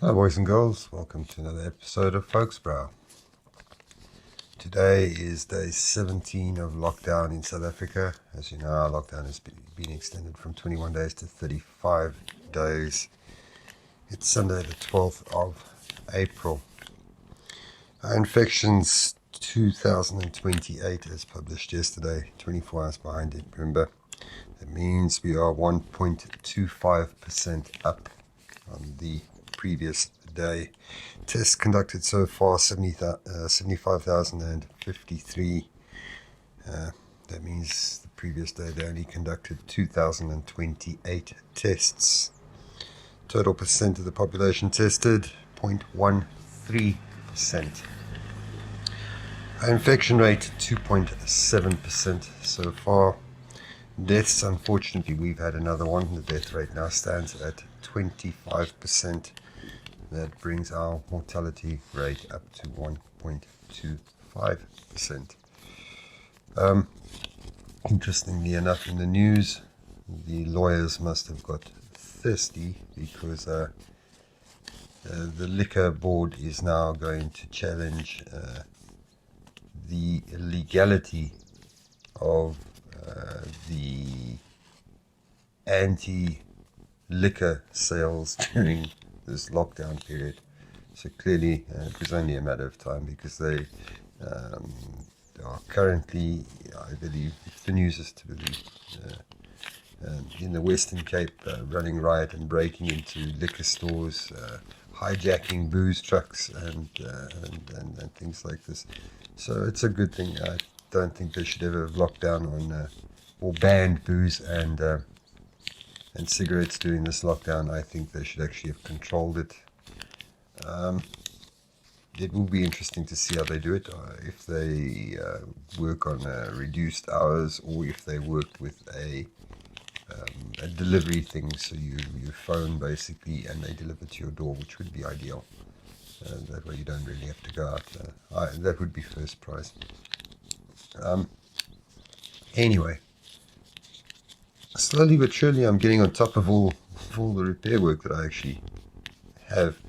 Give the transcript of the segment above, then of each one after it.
Hello boys and girls, welcome to another episode of FoulkesBrau. Today is day 17 of lockdown in South Africa. As you know, our lockdown has been extended from 21 days to 35 days. It's Sunday the 12th of April. Our infections 2028 as published yesterday, 24 hours behind it, remember. That means we are 1.25% up on the previous day. Tests conducted so far 75,053. That means the previous day they only conducted 2,028 tests. Total percent of the population tested 0.13%. Our infection rate 2.7% so far. Deaths, unfortunately, we've had another one. The death rate now stands at 25%. That brings our mortality rate up to 1.25%. Interestingly enough, in the news, the lawyers must have got thirsty because the liquor board is now going to challenge the legality of the anti-liquor sales during this lockdown period. So clearly it was only a matter of time because they are currently, I believe, if the news is to believe, in the Western Cape running riot and breaking into liquor stores, hijacking booze trucks and things like this. So it's a good thing. I don't think they should ever have locked down on or banned booze and cigarettes during this lockdown. I think they should actually have controlled it. It will be interesting to see how they do it, if they work on reduced hours or if they work with a delivery thing, so you phone basically and they deliver to your door, which would be ideal. That way you don't really have to go out. That would be first prize. Anyway, slowly but surely I'm getting on top of all the repair work that I actually have.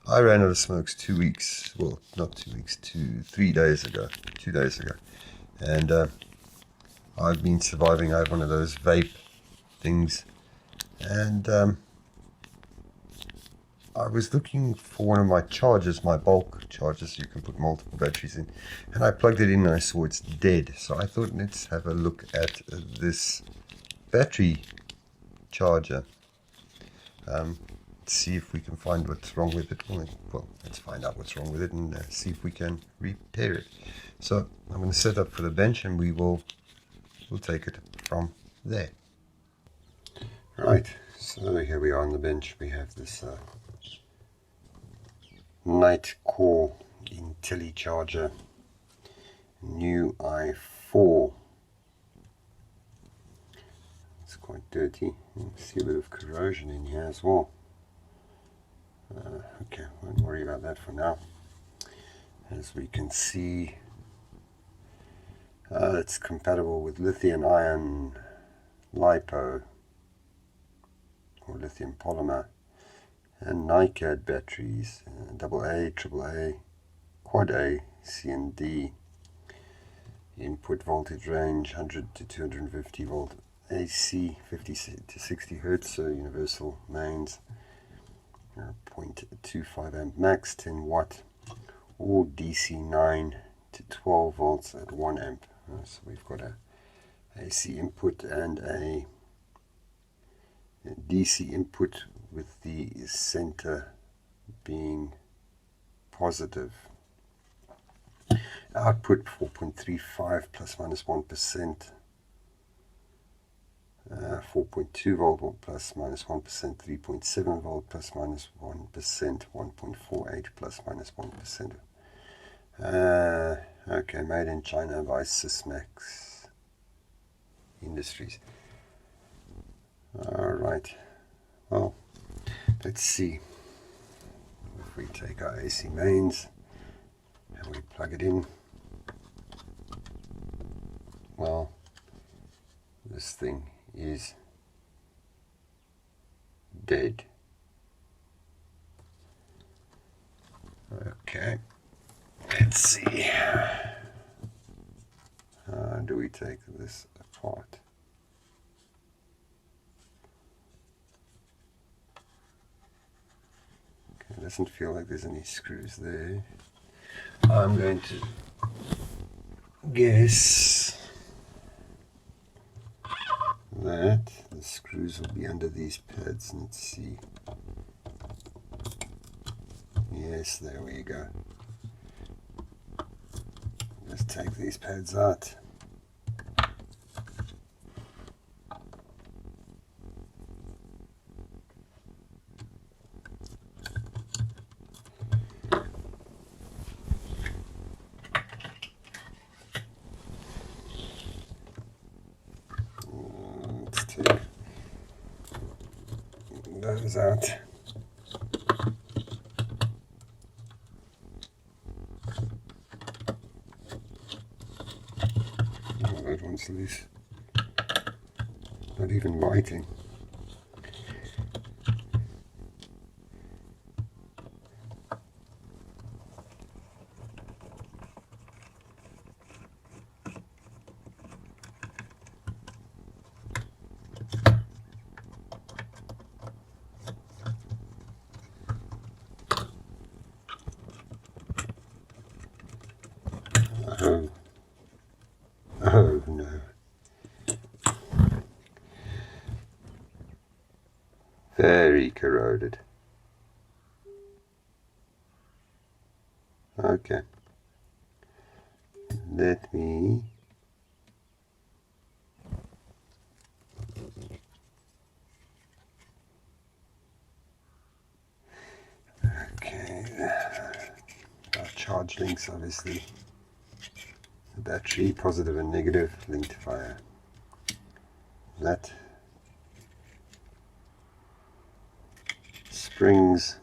I ran out of smokes 2 weeks, well, not 2 weeks, 2 days ago, and I've been surviving. I have one of those vape things, and I was looking for one of my chargers, my bulk chargers, you can put multiple batteries in, and I plugged it in and I saw it's dead. So I thought, let's have a look at this battery charger. See if we can find what's wrong with it. Well, let's find out what's wrong with it and see if we can repair it. So I'm going to set up for the bench and we'll take it from there. Right, so here we are on the bench. We have this NiteCore Intellicharger new i4. It's quite dirty. You can see a bit of corrosion in here as well. Okay, won't worry about that for now. As we can see, it's compatible with lithium ion LiPo or lithium polymer and NiCad batteries, AA, AAA, Quad A, C and D. Input voltage range 100 to 250 volt AC, 50 to 60 hertz, so universal mains. 0.25 amp max, 10 watt, or DC 9 to 12 volts at 1 amp. So we've got a AC input and a DC input with the center being positive. Output 4.35 plus minus 1%. 4.2 volt plus minus 1%, 3.7 volt plus minus 1%, 1.48 plus minus 1%. Okay, made in China by Sysmax Industries. Alright, well, let's see. If we take our AC mains and we plug it in, well, this thing is dead. Okay, let's see. How do we take this apart? Okay, it doesn't feel like there's any screws there. I'm going to guess that the screws will be under these pads. Let's see. Yes, there we go. Let's take these pads out. Let's take those out. Oh, that one's loose. Not even biting. Oh, oh no. Very corroded. Okay. Let me our charge links, obviously. The battery, positive and negative, linked via that. Springs.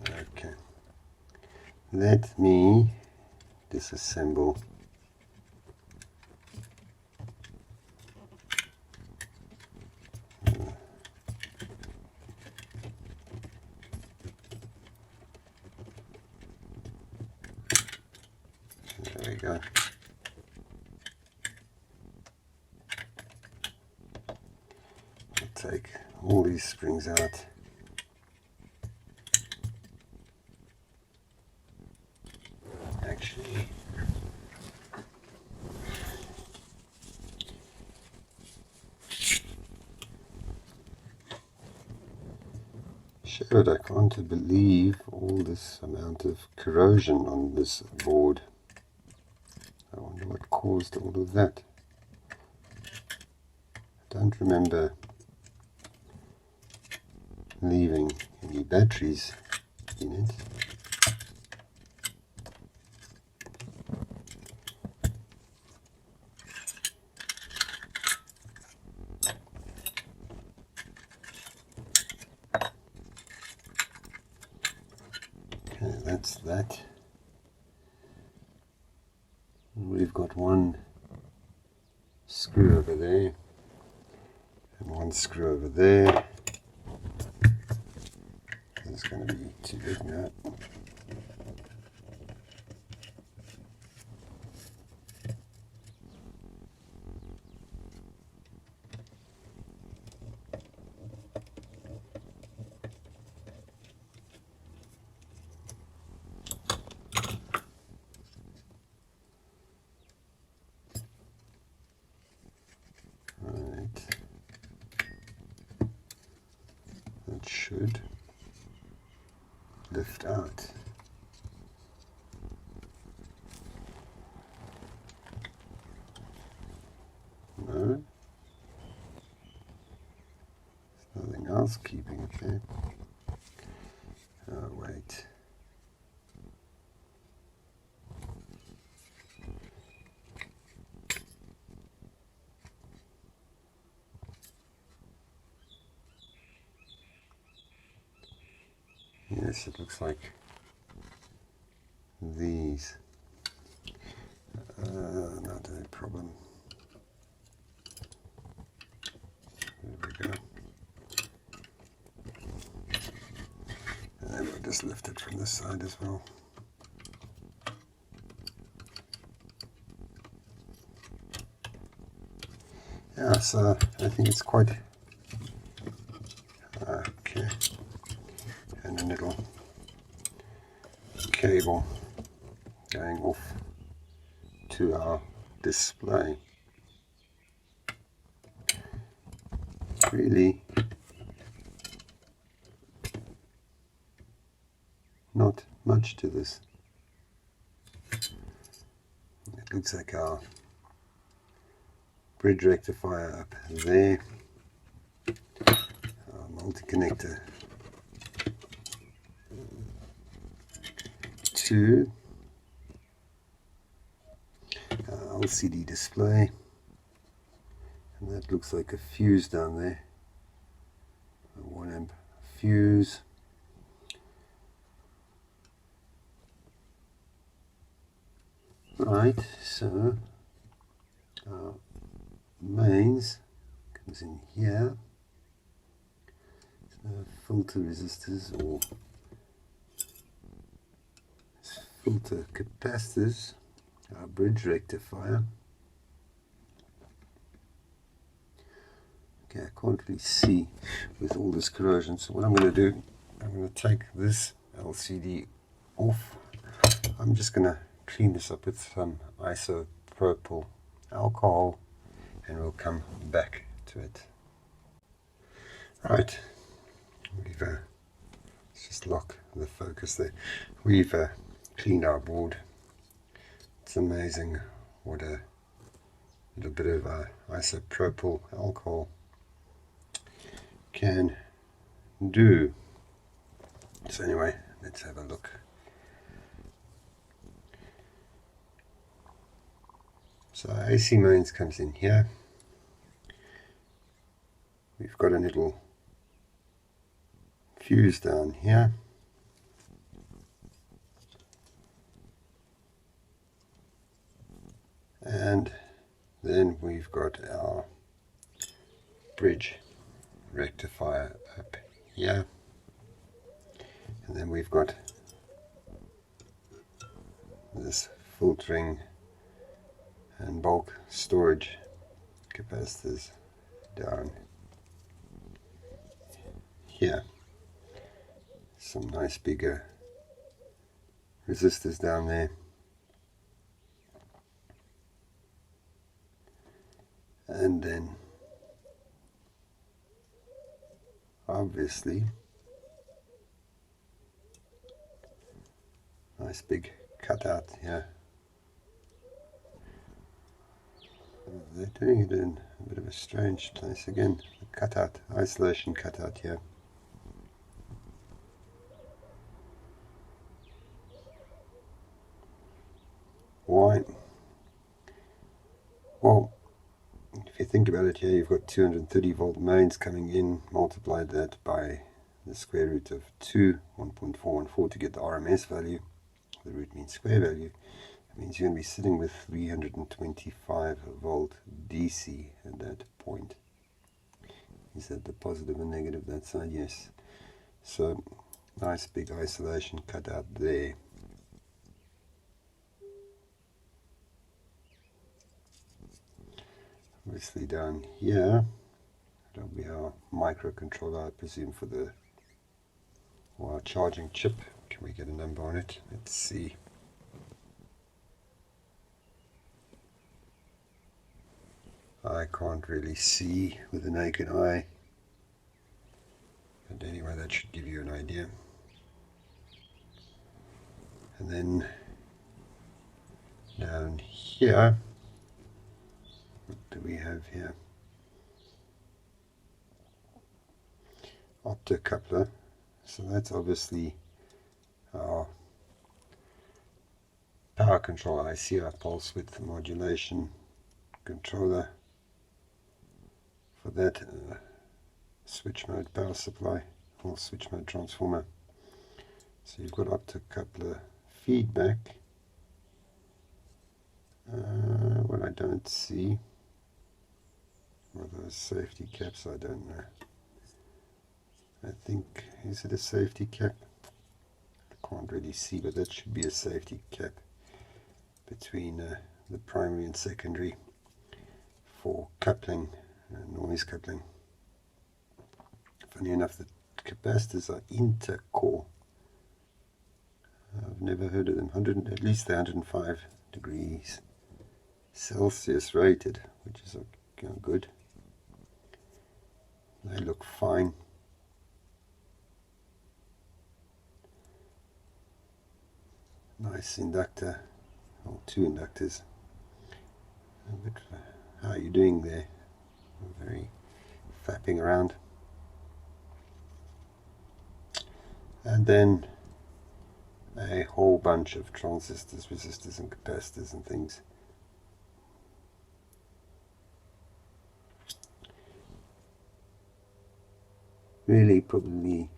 Okay. Let me disassemble there we go. I'll take all these springs out. Actually, shit, I can't believe all this amount of corrosion on this board. I wonder what caused all of that. I don't remember leaving any batteries in it. Okay, that's that. We've got one screw over there and one screw over there. It's going to be too big now. That should lift out. No, there's nothing else keeping it there. Oh, wait. Yes, it looks like these. Not a problem. Over just lift it from this side as well. Yeah, so I think it's quite okay. And a little cable going off to our display. Really not much to this. It looks like our bridge rectifier up there, our multi-connector to our LCD display, and that looks like a fuse down there, a 1 amp fuse. Right, so our mains comes in here. So filter resistors or filter capacitors, our bridge rectifier. Okay, I can't really see with all this corrosion, so what I'm going to do, I'm going to take this LCD off. I'm just going to clean this up with some isopropyl alcohol and we'll come back to it. Right, let's just lock the focus there. We've cleaned our board. It's amazing what a little bit of isopropyl alcohol can do. So anyway, let's have a look. So our AC mains comes in here. We've got a little fuse down here. And then we've got our bridge rectifier up here. And then we've got this filtering and bulk storage capacitors down here. Some nice bigger resistors down there. And then obviously nice big cutout here. They're doing it in a bit of a strange place again. The cutout, isolation cutout here. Why? Well, if you think about it here, you've got 230 volt mains coming in, multiply that by the square root of 2, 1.414 to get the RMS value. The root means square value. That means you're going to be sitting with 325 volt DC at that point. Is that the positive and negative that side? Yes. So nice big isolation cut out there. Obviously down here, that'll be our microcontroller, I presume, for the our charging chip. Can we get a number on it? Let's see. I can't really see with the naked eye, but anyway, that should give you an idea. And then down here, what do we have here? Optocoupler. So that's obviously our power control IC, our pulse width modulation controller for that switch mode power supply or switch mode transformer. So you've got optocoupler feedback. What I don't see are those safety caps. I don't know. I think, is it a safety cap? can't really see, but that should be a safety cap between the primary and secondary for coupling, noise coupling. Funny enough, the capacitors are intercore. I've never heard of them. At least they're 105 degrees Celsius rated, which is good. They look fine. Nice inductor, or two inductors. But how are you doing there? Very fapping around. And then a whole bunch of transistors, resistors and capacitors and things. Really probably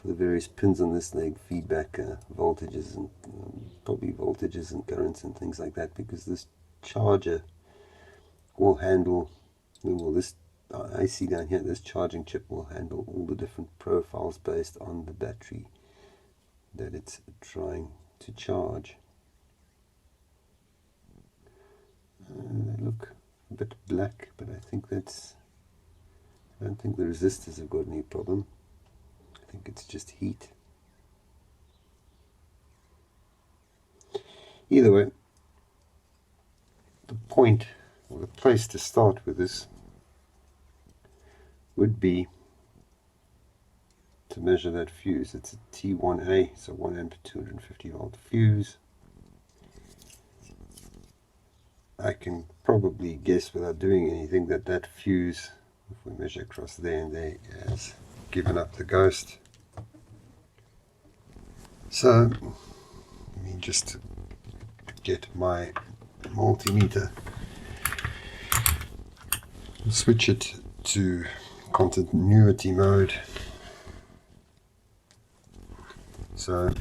for the various pins on this leg, feedback voltages and probably voltages and currents and things like that, because this charger will handle, well, this I see down here, this charging chip will handle all the different profiles based on the battery that it's trying to charge. They look a bit black, but I think that's, I don't think the resistors have got any problem. I think it's just heat. Either way, the point or the place to start with this would be to measure that fuse. It's a T1A, so 1 amp 250 volt fuse. I can probably guess without doing anything that that fuse, if we measure across there and there, has given up the ghost. So let me just get my multimeter, switch it to continuity mode. So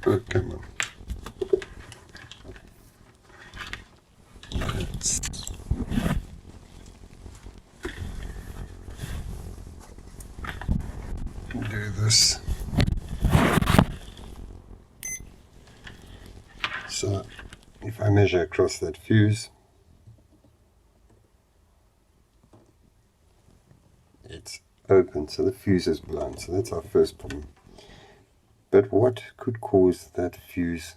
oh, come on. Let's do this. So if I measure across that fuse, it's open, so the fuse is blown. So that's our first problem. But what could cause that fuse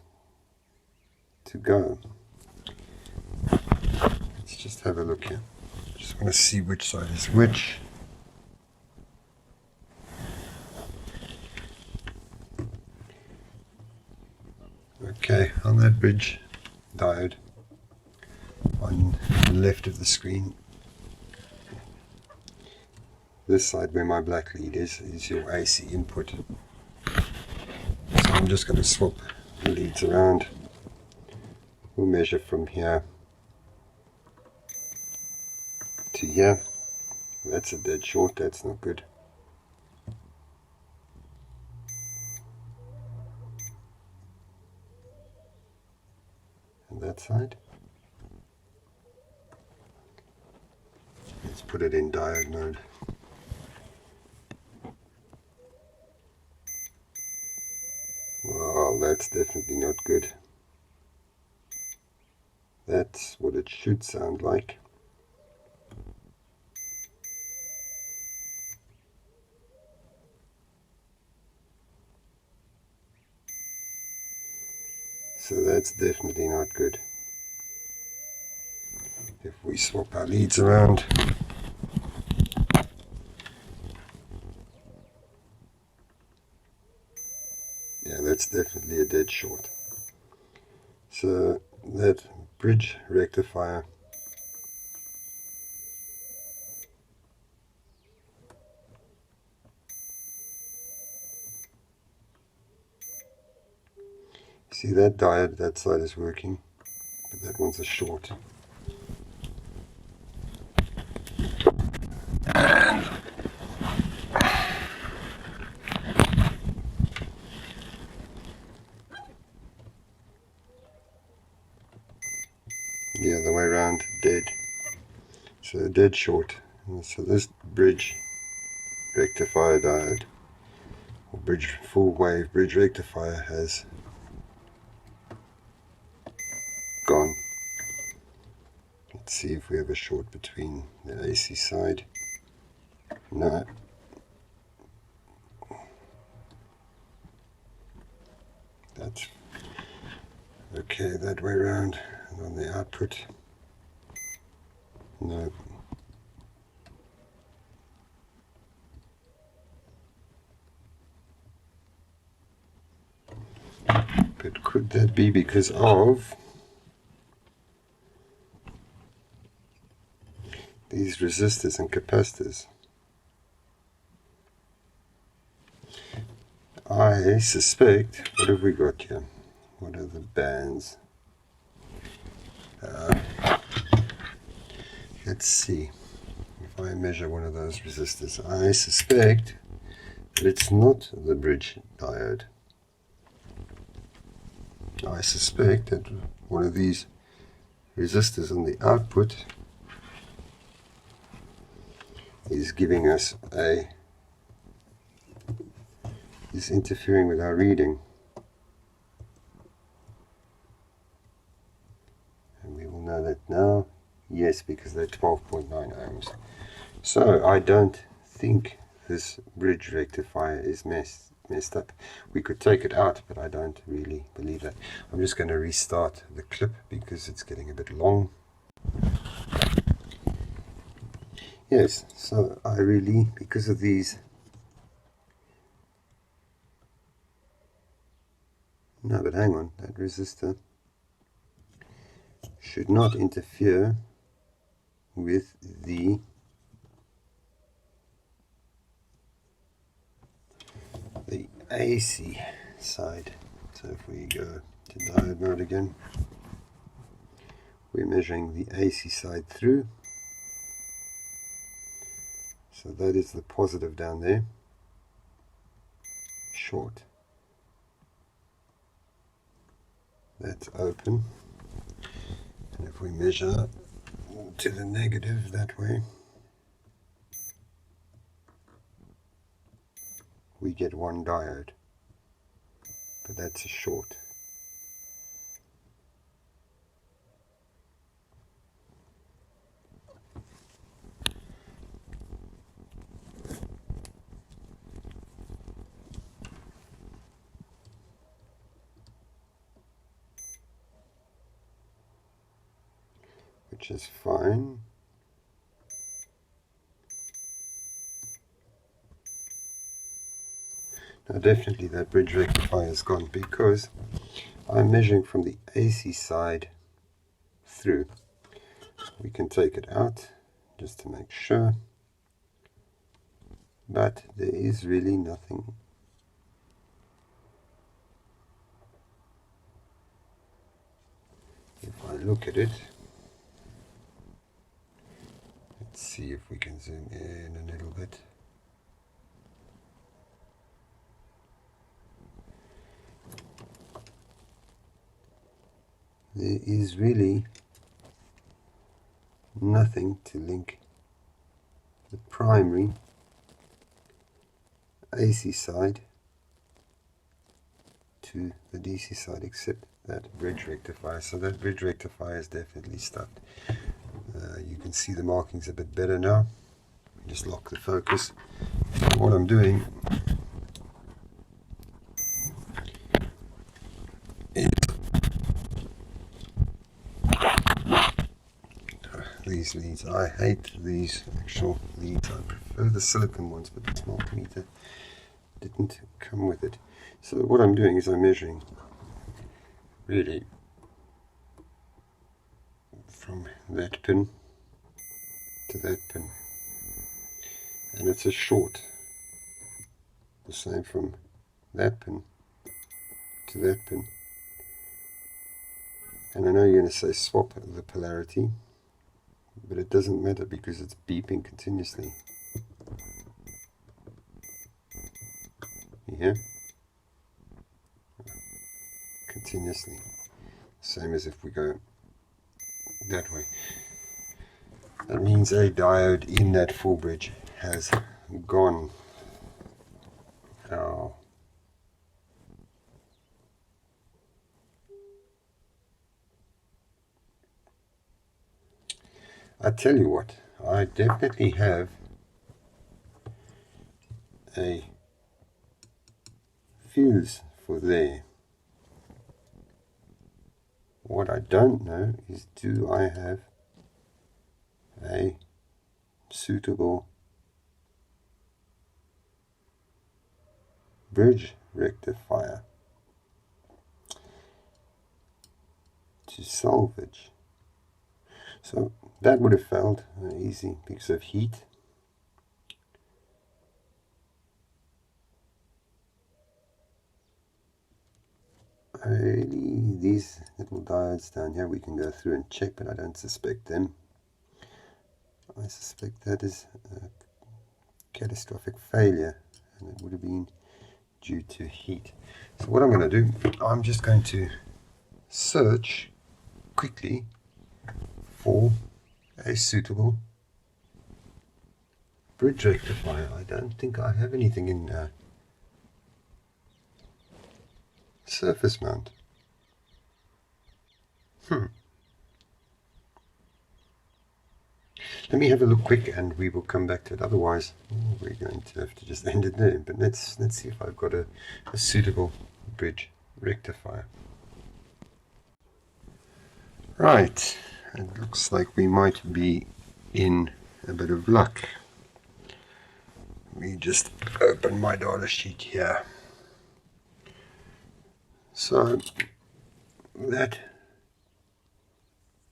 to go? Let's just have a look here. Just want to see which side is which. Okay, on that bridge diode on the left of the screen, this side where my black lead is your AC input. So I'm just going to swap the leads around. We'll measure from here to here. That's a dead short, that's not good. And that side. Let's put it in diode mode. Well, that's definitely not good. That's what it should sound like. So that's definitely not good. If we swap our leads around, yeah, that's definitely a dead short. So that bridge rectifier see that diode, that side is working, but that one's a short. And the other way around, dead. So dead short And so this bridge rectifier diode, or full wave bridge rectifier, has gone. Let's see if we have a short between the AC side. No. That's okay that way around. And on the output, no. But could that be because of these resistors and capacitors? I suspect, what have we got here? What are the bands? Let's see. If I measure one of those resistors, I suspect that it's not the bridge diode. I suspect that one of these resistors on the output is giving us is interfering with our reading. And we will know that now. Yes, because they're 12.9 ohms. So I don't think this bridge rectifier is messed up. We could take it out, but I don't really believe that. I'm just going to restart the clip because it's getting a bit long. Yes, so I really, because of these, no, but hang on, that resistor should not interfere with the AC side. So if we go to diode mode again, we're measuring the AC side through. So that is the positive down there, short. That's open. And if we measure to the negative that way, we get one diode, but that's a short. Which is fine. Now definitely that bridge rectifier is gone because I'm measuring from the AC side through. We can take it out just to make sure, but there is really nothing. If I look at it, let's see if we can zoom in a little bit. There is really nothing to link the primary AC side to the DC side except that bridge rectifier. So that bridge rectifier is definitely stuffed. You can see the markings a bit better now. Just lock the focus. What I'm doing is these leads. I hate these actual leads. I prefer the silicone ones, but this multimeter didn't come with it. So what I'm doing is I'm measuring really from that pin to that pin, and it's a short. The same from that pin to that pin. And I know you're going to say swap the polarity, but it doesn't matter because it's beeping continuously. You hear? Continuously. Same as if we go that way. That means a diode in that full bridge has gone. Now, I tell you what, I definitely have a fuse for there. What I don't know is, do I have a suitable bridge rectifier to salvage? So that would have failed easy because of heat. Really, these little diodes down here we can go through and check, but I don't suspect them. I suspect that is a catastrophic failure, and it would have been due to heat. So what I'm going to do, I'm just going to search quickly for a suitable bridge rectifier. I don't think I have anything in surface mount. Let me have a look quick and we will come back to it. Otherwise, we're going to have to just end it there. But let's see if I've got a suitable bridge rectifier. Right, it looks like we might be in a bit of luck. We just open my data sheet here. So that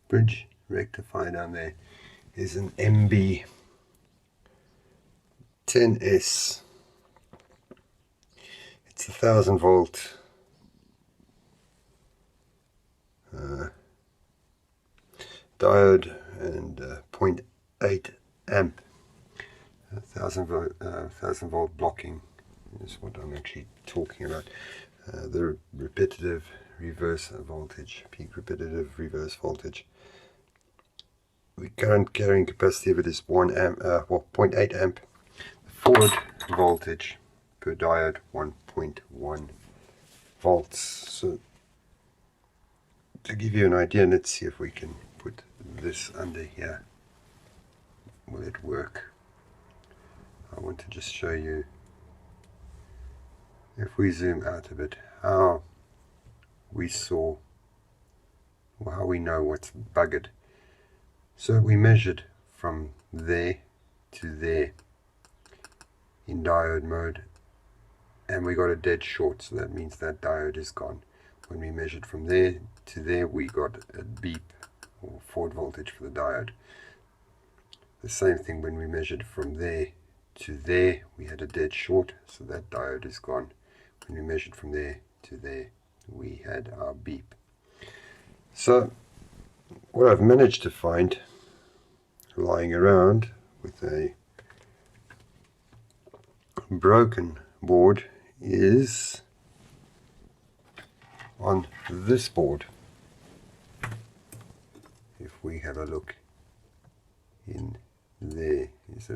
bridge rectifier down there is an MB10S. It's 1000 volt diode and 0.8 amp. 1000 volt blocking is what I'm actually talking about. The repetitive reverse voltage, peak repetitive reverse voltage. The current carrying capacity of it is 0.8 amp. The forward voltage per diode 1.1 volts. So to give you an idea, let's see if we can put this under here. Will it work? I want to just show you, if we zoom out a bit, how we saw, or how we know what's buggered. So we measured from there to there in diode mode, and we got a dead short, so that means that diode is gone. When we measured from there to there, we got a beep or forward voltage for the diode. The same thing when we measured from there to there, we had a dead short, so that diode is gone. When we measured from there to there, we had our beep. So what I've managed to find lying around with a broken board is on this board. If we have a look in there, is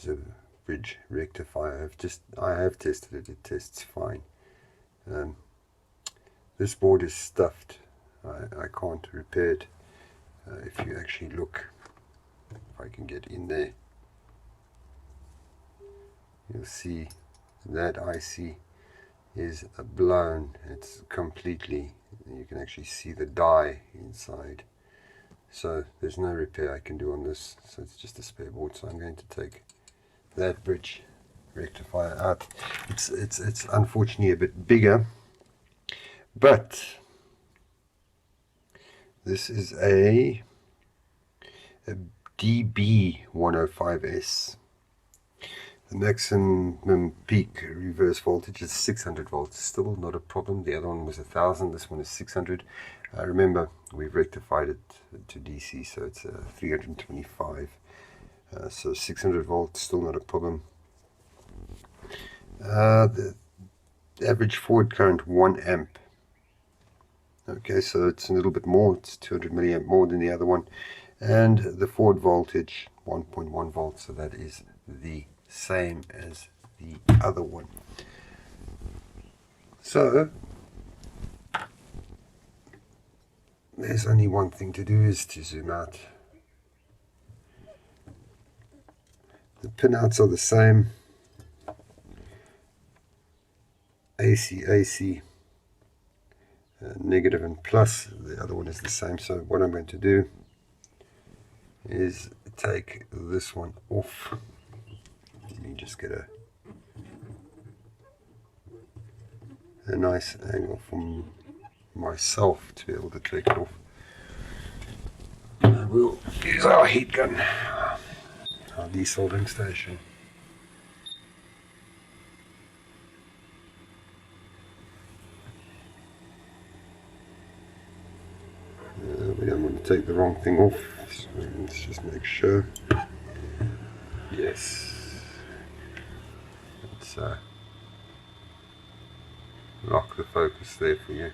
a bridge rectifier. I have tested it. It tests fine. This board is stuffed. I can't repair it. If you actually look, if I can get in there, you'll see that IC is blown. It's completely, you can actually see the die inside. So there's no repair I can do on this, so it's just a spare board. So I'm going to take that bridge rectifier out. It's unfortunately a bit bigger, but this is a DB105S. The maximum peak reverse voltage is 600 volts. Still not a problem. The other one was 1000. This one is 600. Remember, we've rectified it to DC, so it's 325. So 600 volts, still not a problem. The average forward current 1 amp. Okay, so it's a little bit more. It's 200 milliamp more than the other one. and the forward voltage 1.1 volts, so that is the same as the other one. So there's only one thing to do, is to zoom out. The pinouts are the same, AC, AC, negative and plus. The other one is the same. So what I'm going to do is take this one off. Let me just get a nice angle from myself to be able to take it off. And we'll use our heat gun, our desoldering station. We don't want to take the wrong thing off, so let's just make sure. Yes. Let's lock the focus there for you.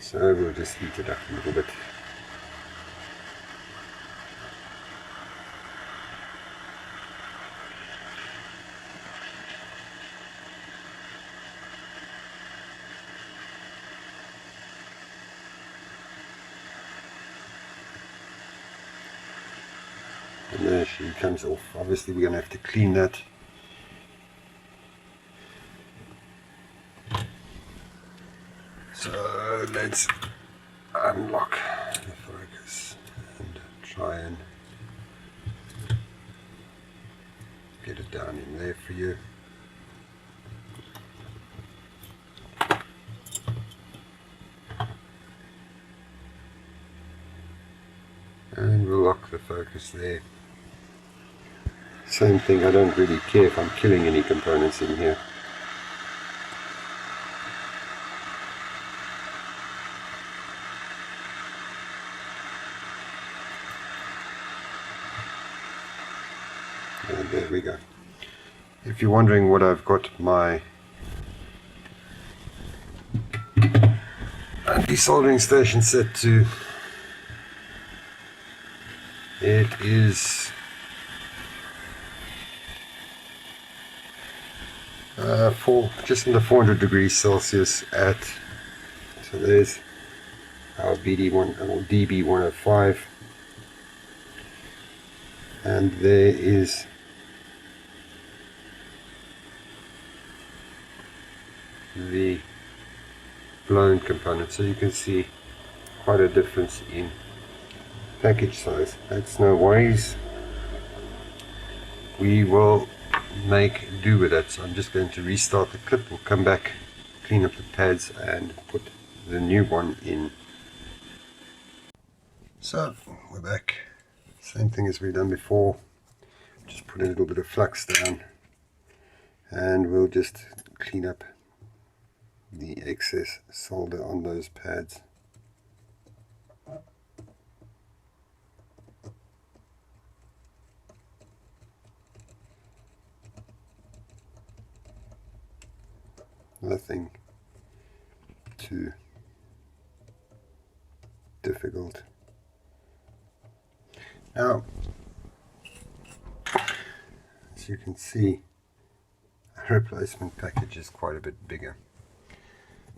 So we'll just heat it up a little bit. And there she comes off. Obviously we're going to have to clean that. So let's unlock the focus and try and get it down in there for you. And we'll lock the focus there. Same thing, I don't really care if I'm killing any components in here. And there we go. If you're wondering what I've got my desoldering station set to, it is just under 400 degrees Celsius at, so there's our BD1 or DB105, and there is the blown component. So you can see quite a difference in package size. That's no worries, we will make do with it. So I'm just going to restart the clip. We'll come back, clean up the pads and put the new one in. So we're back, same thing as we've done before, just put a little bit of flux down and we'll just clean up the excess solder on those pads. Nothing too difficult. Now, as you can see, our replacement package is quite a bit bigger,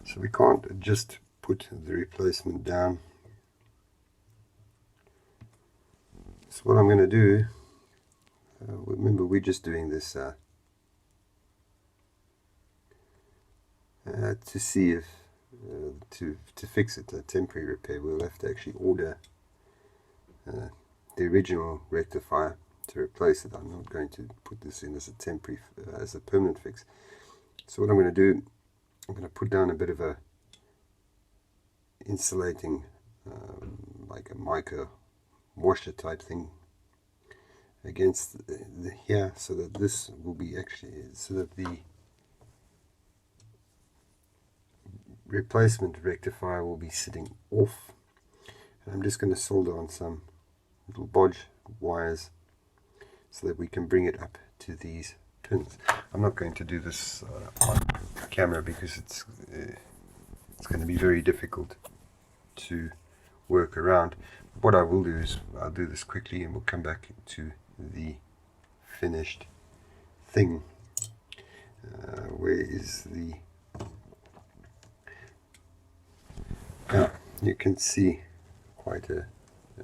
so we can't just put the replacement down. So what I'm going to do, remember we're just doing this to see if to fix it, a temporary repair. We'll have to actually order the original rectifier to replace it. I'm not going to put this in as a temporary, as a permanent fix. So what I'm going to do, I'm going to put down a bit of a insulating, like a mica washer type thing against the here, so that this will be actually, so that the replacement rectifier will be sitting off. And I'm just going to solder on some little bodge wires so that we can bring it up to these pins. I'm not going to do this on camera because it's going to be very difficult to work around. What I will do is I'll do this quickly and we'll come back to the finished thing. Where is the... Now you can see quite a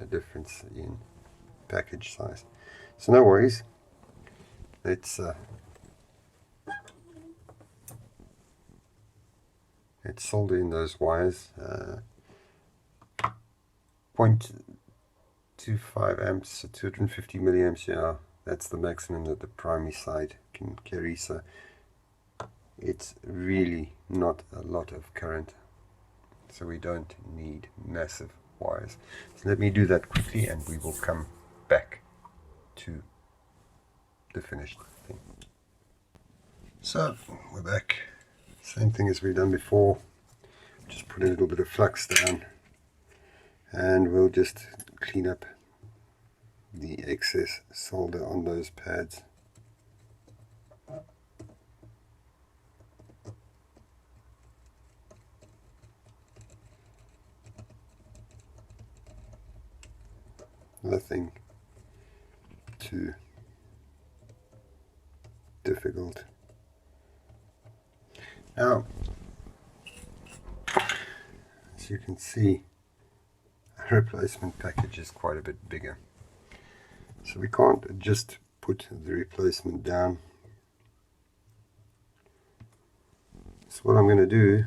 difference in package size. So no worries. Let's solder in those wires. 0.25 amps, so 250 milliamps. Yeah, that's the maximum that the primary side can carry. So it's really not a lot of current. So we don't need massive wires. So let me do that quickly and we will come back to the finished thing. So we're back. Same thing as we've done before. Just put a little bit of flux down and we'll just clean up the excess solder on those pads. Nothing too difficult. Now, as you can see, a replacement package is quite a bit bigger. So we can't just put the replacement down. So what I'm going to do,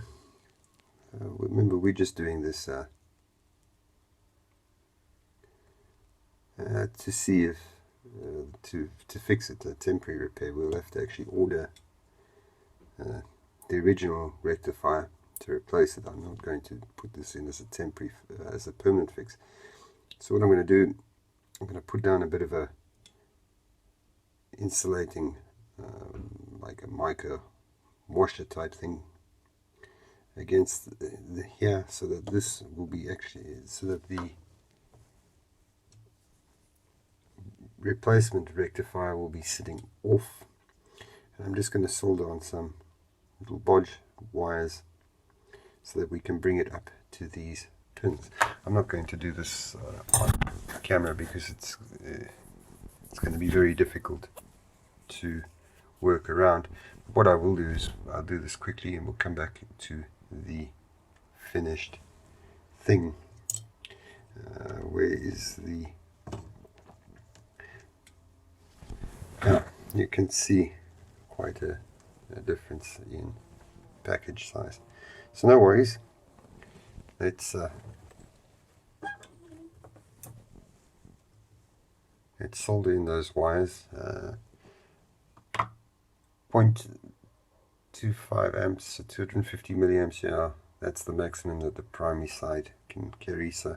remember we're just doing this to see if, to fix it, a temporary repair, we'll have to actually order the original rectifier to replace it. I'm not going to put this in as a temporary, as a permanent fix. So what I'm going to do, I'm going to put down a bit of a insulating, like a mica washer type thing against the here, so that this will be actually, so that the replacement rectifier will be sitting off. And I'm just going to solder on some little bodge wires so that we can bring it up to these pins. I'm not going to do this on camera because it's going to be very difficult to work around. What I will do is I'll do this quickly and we'll come back to the finished thing. Where is the... Now you can see quite a difference in package size. So no worries. Let's solder in those wires. 0.25 amps, so 250 milliamps. Yeah, that's the maximum that the primary side can carry. So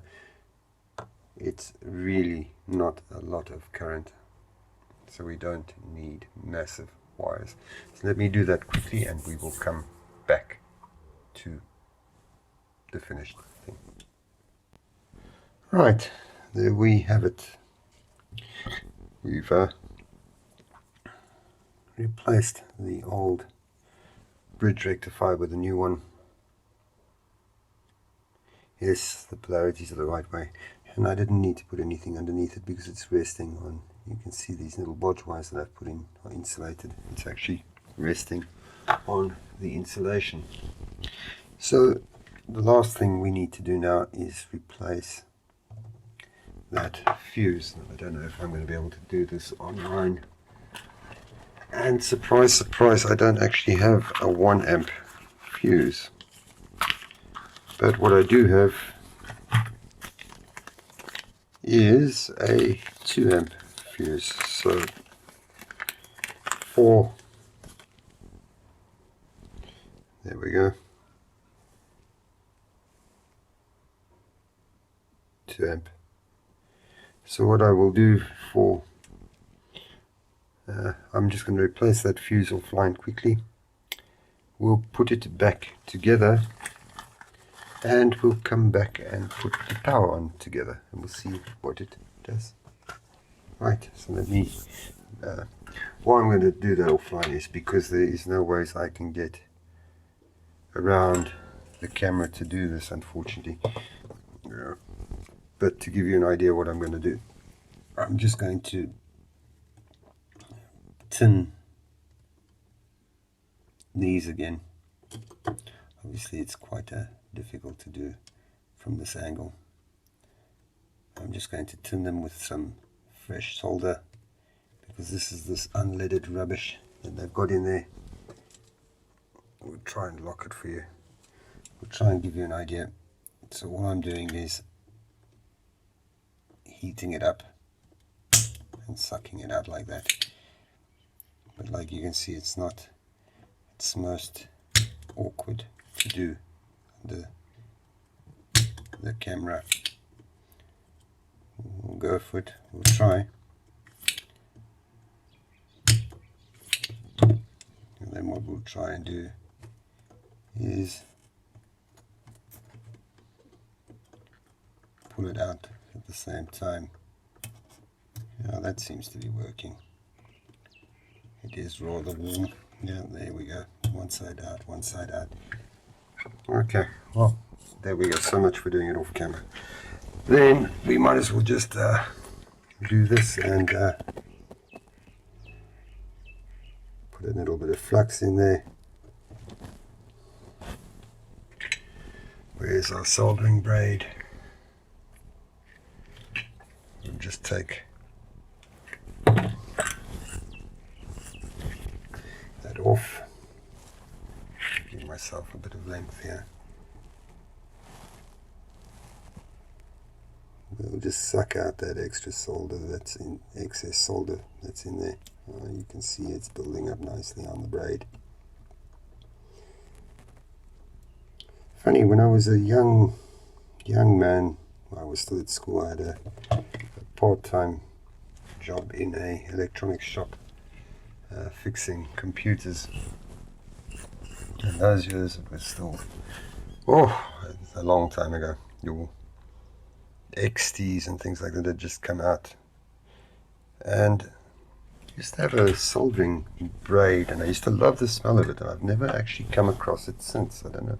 it's really not a lot of current. So we don't need massive wires. So let me do that quickly and we will come back to the finished thing. Right, there we have it. We've replaced the old bridge rectifier with a new one. Yes, the polarities are the right way, and I didn't need to put anything underneath it because it's resting on, you can see these little bodge wires that I've put in are insulated. It's actually resting on the insulation. So the last thing we need to do now is replace that fuse. I don't know if I'm going to be able to do this online. And surprise, surprise, I don't actually have a 1 amp fuse. But what I do have is a 2 amp fuse. So there we go. 2 amp. So what I will do for, I'm just going to replace that fuse offline quickly. We'll put it back together and we'll come back and put the power on together and we'll see what it does. Right, so let me, why I'm going to do that offline is because there is no ways I can get around the camera to do this, unfortunately. Yeah. But to give you an idea what I'm going to do, I'm just going to tin these again. Obviously it's quite difficult to do from this angle. I'm just going to tin them with some fresh solder, because this is this unleaded rubbish that they've got in there. We'll try and lock it for you. We'll try and give you an idea. So what I'm doing is heating it up and sucking it out like that. But like you can see, it's most awkward to do under the camera. We'll go for it. We'll try. And then what we'll try and do is pull it out at the same time. Yeah, that seems to be working. It is rather warm. Yeah, there we go. One side out, one side out. Okay, well, there we go. So much for doing it off camera. Then we might as well just do this and put a little bit of flux in there. Where's our soldering braid? We'll just take that off. Give myself a bit of length here. We'll just suck out that extra solder that's in, excess solder that's in there. You can see it's building up nicely on the braid. Funny, when I was a young man, I was still at school, I had a part-time job in a electronics shop fixing computers. In those years it was still, a long time ago. Your XTs and things like that had just come out. And I used to have a soldering braid, and I used to love the smell of it, and I've never actually come across it since. I don't know.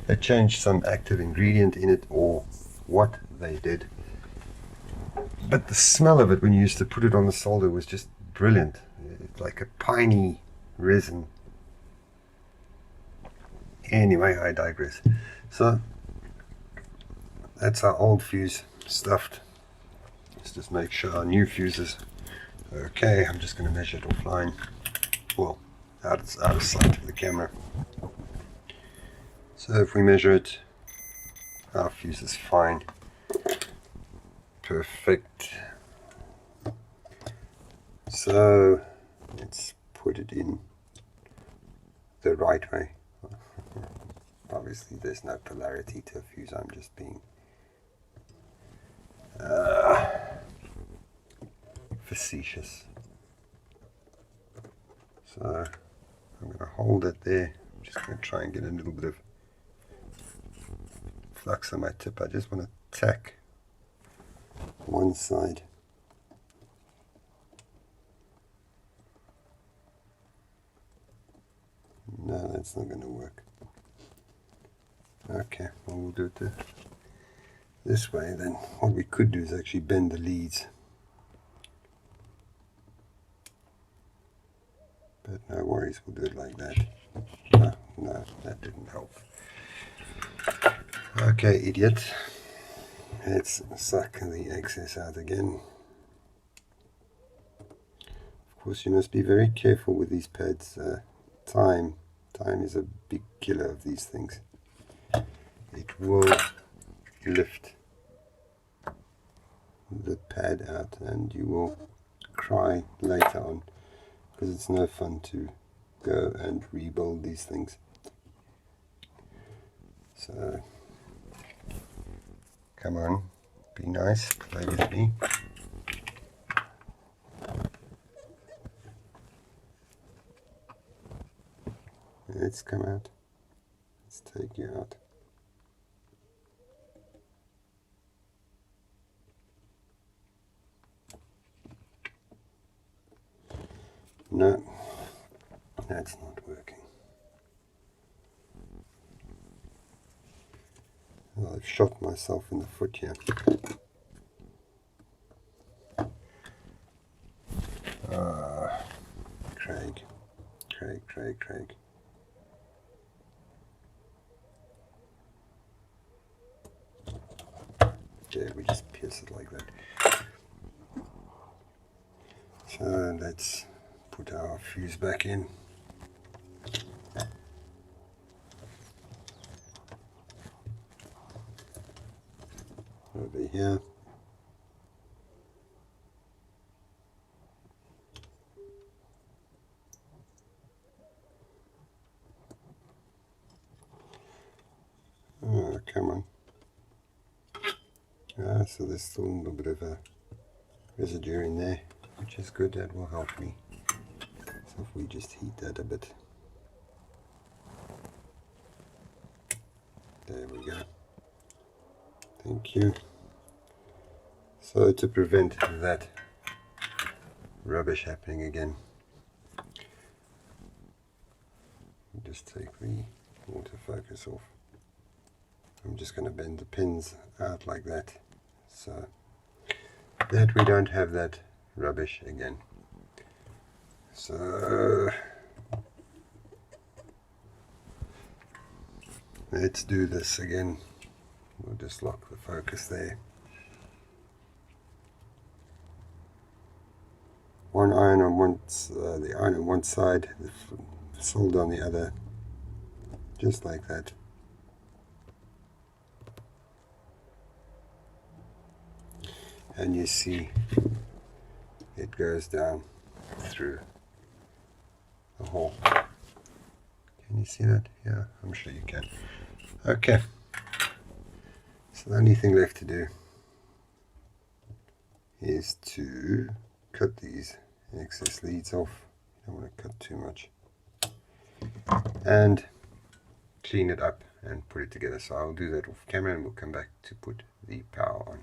They changed some active ingredient in it or what they did. But the smell of it when you used to put it on the solder was just brilliant. It's like a piney resin. Anyway, I digress. So that's our old fuse stuffed. Let's just make sure our new fuses are okay. I'm just going to measure it offline. Well, out of sight of the camera. So if we measure it, our fuse is fine. Perfect. So let's put it in the right way. Obviously there's no polarity to a fuse, I'm just being facetious. So I'm going to hold it there. I'm just going to try and get a little bit of flux on my tip. I just want to tack one side. No, that's not going to work. Okay, well, we'll do it this way then. What we could do is actually bend the leads. But no worries, we'll do it like that. No, that didn't help. Okay, idiot. Let's suck the excess out again. Of course, you must be very careful with these pads. Time is a big killer of these things. It will lift the pad out and you will cry later on, because it's no fun to go and rebuild these things. So come on, be nice, play with me. Let's come out. Let's take you out. No, that's not working. Oh, I've shot myself in the foot here. Craig. Yeah, we just pierce it like that. So let's put our fuse back in. Over here. Oh, come on. So there's still a little bit of a residue in there, which is good. That will help me. So if we just heat that a bit. There we go. Thank you. So to prevent that rubbish happening again, just take the autofocus off. I'm just going to bend the pins out like that, so that we don't have that rubbish again. So let's do this again. We'll just lock the focus there. One iron on one, the iron on one side, the solder on the other, just like that. And you see it goes down through the hole. Can you see that? Yeah, I'm sure you can. Okay, so the only thing left to do is to cut these excess leads off. You don't want to cut too much. And clean it up and put it together. So I'll do that off camera and we'll come back to put the power on.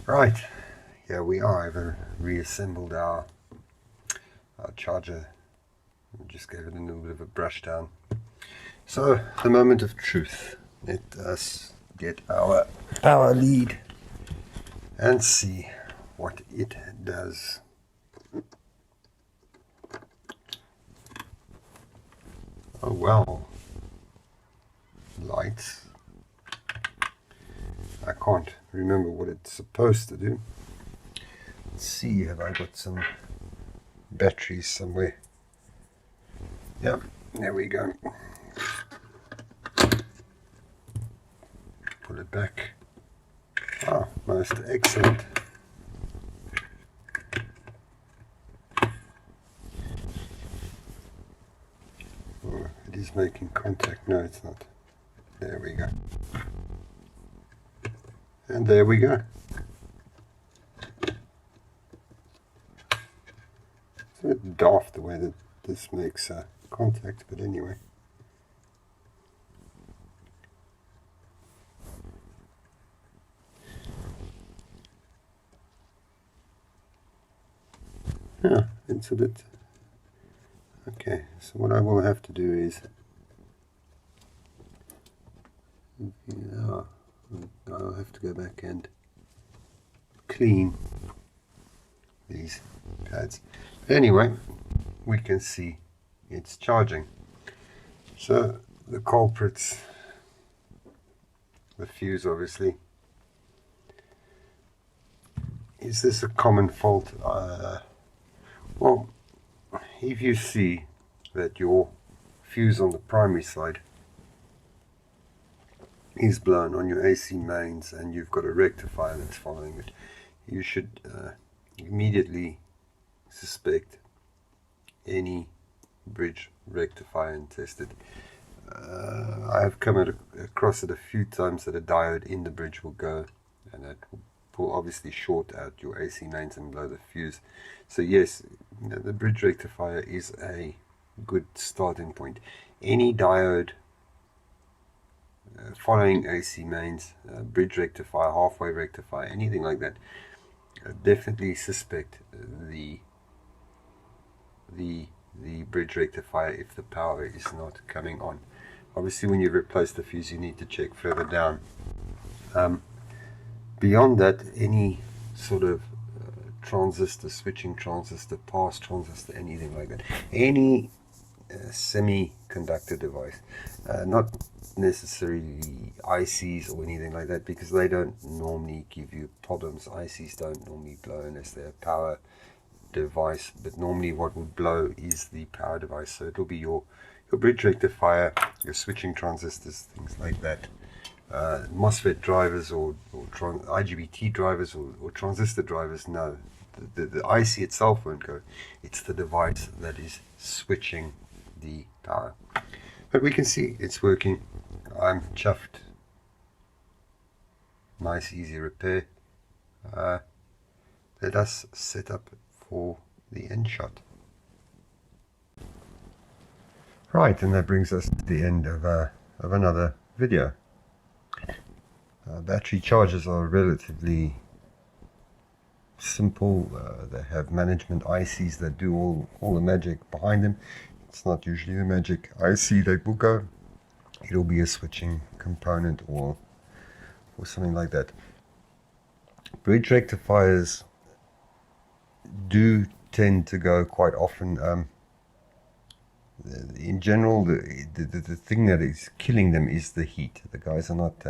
Right, here we are. I've reassembled our charger. We just gave it a little bit of a brush down. So the moment of truth. Let us get our power lead and see what it does. Oh well, lights. I can't remember what it's supposed to do. Let's see, have I got some batteries somewhere? Yep, there we go. Pull it back. Ah, most excellent. Oh, it is making contact. No, it's not. There we go. And there we go. It's a bit daft the way that this makes contact, but anyway. Yeah, it's a bit... Okay, so what I will have to do is... Yeah, I'll have to go back and clean these pads. But anyway, we can see it's charging. So the culprits, the fuse obviously. Is this a common fault? Well, if you see that your fuse on the primary side is blown on your AC mains and you've got a rectifier that's following it, you should immediately suspect any bridge rectifier and test it. I've come across it a few times that a diode in the bridge will go, and that will obviously short out your AC mains and blow the fuse. So yes, the bridge rectifier is a good starting point. Any diode following AC mains, bridge rectifier, halfway rectifier, anything like that, definitely suspect the bridge rectifier if the power is not coming on. Obviously when you replace the fuse you need to check further down. Beyond that, any sort of transistor, switching transistor, pass transistor, anything like that, any semiconductor device, not necessarily ICs or anything like that, because they don't normally give you problems. ICs don't normally blow unless they're a power device, but normally what would blow is the power device. So it'll be your bridge rectifier, your switching transistors, things like that. MOSFET drivers or IGBT drivers or transistor drivers, no. The IC itself won't go. It's the device that is switching the power. But we can see it's working. I'm chuffed. Nice, easy repair. Let us set up for the end shot. Right, and that brings us to the end of another video. Battery chargers are relatively simple. They have management ICs that do all the magic behind them. It's not usually the magic IC that will go. It'll be a switching component or something like that. Bridge rectifiers do tend to go quite often. In general, the thing that is killing them is the heat. The guys are not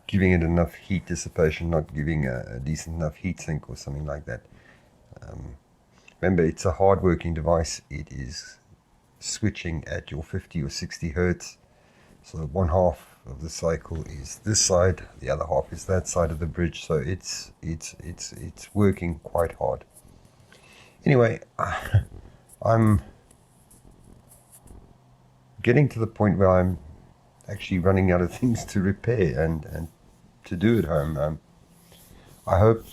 giving it enough heat dissipation, not giving a decent enough heat sink or something like that. Remember, it's a hard working device. It is switching at your 50 or 60 hertz. So one half of the cycle is this side, the other half is that side of the bridge. So it's working quite hard. Anyway, I'm getting to the point where I'm actually running out of things to repair and to do at home. I hope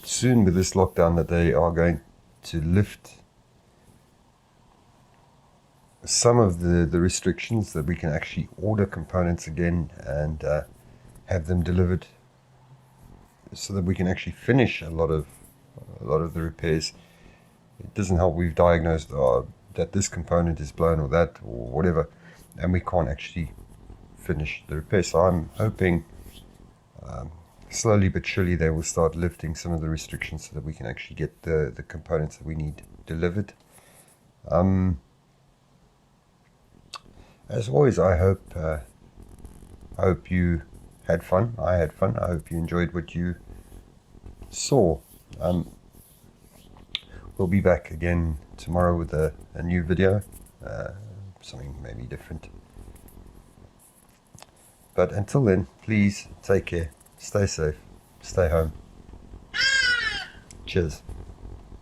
soon with this lockdown that they are going to lift some of the restrictions, that we can actually order components again and have them delivered, so that we can actually finish a lot of the repairs. It doesn't help we've diagnosed that this component is blown or that or whatever, and we can't actually finish the repair. So I'm hoping slowly but surely they will start lifting some of the restrictions so that we can actually get the components that we need delivered. As always, I hope you had fun. I had fun. I hope you enjoyed what you saw. We'll be back again tomorrow with a new video, something maybe different. But until then, please take care, stay safe, stay home. Cheers.